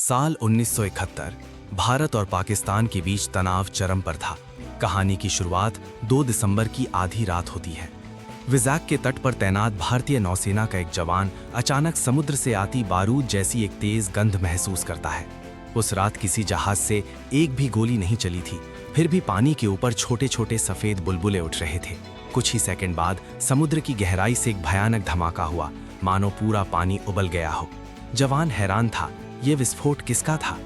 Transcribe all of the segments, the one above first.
साल 1971 भारत और पाकिस्तान के बीच तनाव चरम पर था। कहानी की शुरुआत 2 दिसंबर की आधी रात होती है। विज़ाक के तट पर तैनात भारतीय नौसेना का एक जवान अचानक समुद्र से आती बारूद जैसी एक तेज गंध महसूस करता है। उस रात किसी जहाज से एक भी गोली नहीं चली थी, फिर भी पानी के ऊपर छोटे छोटे सफेद बुलबुले उठ रहे थे। कुछ ही सेकंड बाद समुद्र की गहराई से एक भयानक धमाका हुआ, मानो पूरा पानी उबल गया हो। जवान हैरान था, ये विस्फोट किसका था?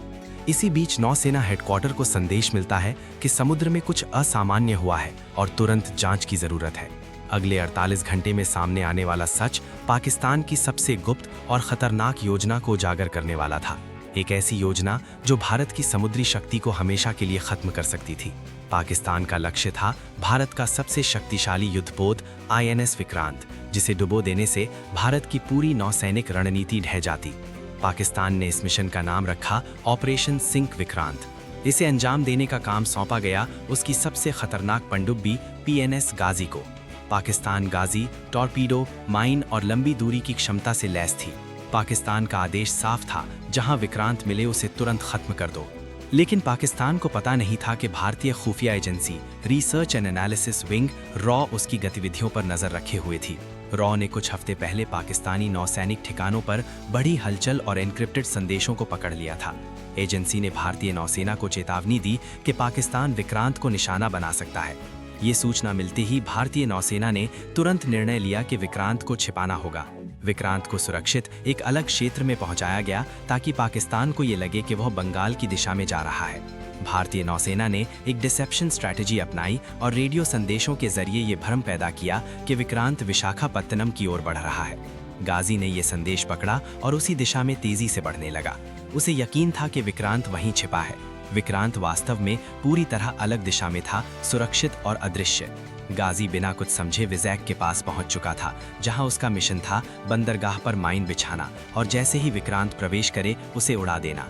इसी बीच नौसेना हेडक्वार्टर को संदेश मिलता है कि समुद्र में कुछ असामान्य हुआ है और तुरंत जांच की जरूरत है। अगले 48 घंटे में सामने आने वाला सच पाकिस्तान की सबसे गुप्त और खतरनाक योजना को उजागर करने वाला था। एक ऐसी योजना जो भारत की समुद्री शक्ति को हमेशा के लिए खत्म कर सकती थी। पाकिस्तान का लक्ष्य था भारत का सबसे शक्तिशाली युद्धपोत INS विक्रांत, जिसे डुबो देने से भारत की पूरी नौसैनिक रणनीति ढह जाती। पाकिस्तान ने इस मिशन का नाम रखा ऑपरेशन सिंक विक्रांत। इसे अंजाम देने का काम सौंपा गया उसकी सबसे खतरनाक पनडुब्बी PNS गाजी को। पाकिस्तान गाजी टॉर्पीडो, माइन और लंबी दूरी की क्षमता से लैस थी। पाकिस्तान का आदेश साफ था, जहां विक्रांत मिले उसे तुरंत खत्म कर दो। लेकिन पाकिस्तान को पता नहीं था कि भारतीय खुफिया agency research and analysis wing raw उसकी गतिविधियों पर नजर रखे हुए थी। रॉ ने कुछ हफ्ते पहले पाकिस्तानी नौसैनिक ठिकानों पर बड़ी हलचल और एन्क्रिप्टेड संदेशों को पकड़ लिया था। एजेंसी ने भारतीय नौसेना को चेतावनी दी कि पाकिस्तान विक्रांत को निशाना बना सकता है। ये सूचना मिलते ही भारतीय नौसेना ने तुरंत निर्णय लिया कि विक्रांत को छिपाना होगा। विक्रांत को सुरक्षित एक अलग क्षेत्र में पहुंचाया गया ताकि पाकिस्तान को ये लगे कि वह बंगाल की दिशा में जा रहा है। भारतीय नौसेना ने एक डिसेप्शन स्ट्रैटेजी अपनाई और रेडियो संदेशों के जरिए ये भ्रम पैदा किया कि विक्रांत विशाखापत्तनम की ओर बढ़ रहा है। गाजी ने ये संदेश पकड़ा और उसी दिशा में तेजी से बढ़ने लगा। उसे यकीन था कि विक्रांत वहीं छिपा है। विक्रांत वास्तव में पूरी तरह अलग दिशा में था, सुरक्षित और अदृश्य। गाजी बिना कुछ समझे विज़ैक के पास पहुंच चुका था, जहां उसका मिशन था बंदरगाह पर माइन बिछाना और जैसे ही विक्रांत प्रवेश करे उसे उड़ा देना।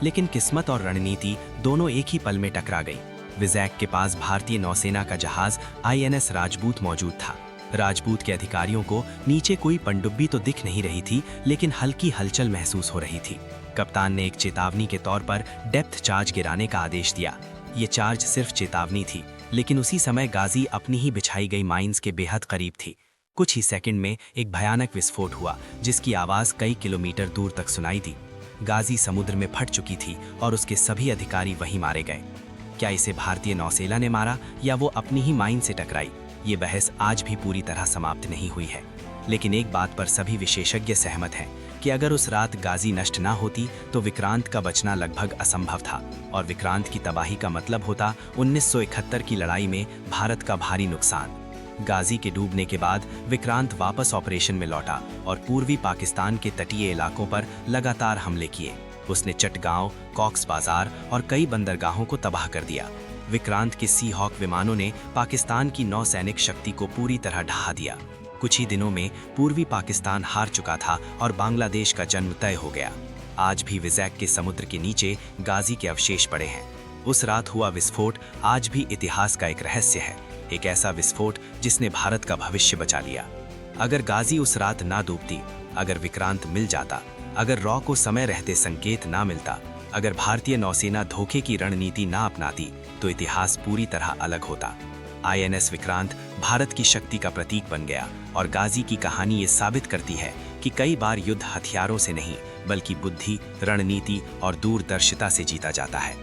लेकिन किस्मत और रणनीति दोनों एक ही पल में टकरा गई। विज़ैक के पास भारतीय नौसेना का जहाज INS राजपूत मौजूद था। राजपूत के अधिकारियों को नीचे कोई पनडुब्बी तो दिख नहीं रही थी, लेकिन हल्की हलचल महसूस हो रही थी। कप्तान ने एक चेतावनी के तौर पर डेप्थ चार्ज गिराने का आदेश दिया। ये चार्ज सिर्फ चेतावनी थी, लेकिन उसी समय गाजी अपनी ही बिछाई गई माइंस के बेहद करीब थी। कुछ ही सेकंड में एक भयानक विस्फोट हुआ, जिसकी आवाज कई किलोमीटर दूर तक सुनाई दी। गाजी समुद्र में फट चुकी थी और उसके सभी अधिकारी वहीं मारे गए। क्या इसे भारतीय नौसेना ने मारा या वो अपनी ही माइन से टकराई? ये बहस आज भी पूरी तरह समाप्त नहीं हुई है। लेकिन एक बात पर सभी विशेषज्ञ सहमत हैं कि अगर उस रात गाजी नष्ट ना होती तो विक्रांत का बचना लगभग असंभव था और विक्रांत की तबाही का मतलब होता 1971 की लड़ाई में भारत का भारी नुकसान। गाजी के डूबने के बाद विक्रांत वापस ऑपरेशन में लौटा और पूर्वी पाकिस्तान के तटीय इलाकों पर लगातार हमले किए। उसने चटगांव, कॉक्स बाजार और कई बंदरगाहों को तबाह कर दिया। विक्रांत के सी हॉक विमानों ने पाकिस्तान की नौसैनिक शक्ति को पूरी तरह ढहा दिया। कुछ ही दिनों में पूर्वी पाकिस्तान हार चुका था और बांग्लादेश का जन्म तय हो गया। आज भी विज़ैक के समुद्र के नीचे गाजी के अवशेष पड़े हैं। उस रात हुआ विस्फोट आज भी इतिहास का एक रहस्य है, एक ऐसा विस्फोट जिसने भारत का भविष्य बचा लिया। अगर गाजी उस रात ना डूबती, अगर विक्रांत मिल जाता, अगर रॉ को समय रहते संकेत ना मिलता, अगर भारतीय नौसेना धोखे की रणनीति ना अपनाती, तो इतिहास पूरी तरह अलग होता। INS विक्रांत भारत की शक्ति का प्रतीक बन गया और गाजी की कहानी ये साबित करती है कि कई बार युद्ध हथियारों से नहीं, बल्कि बुद्धि, रणनीति और दूरदर्शिता से जीता जाता है।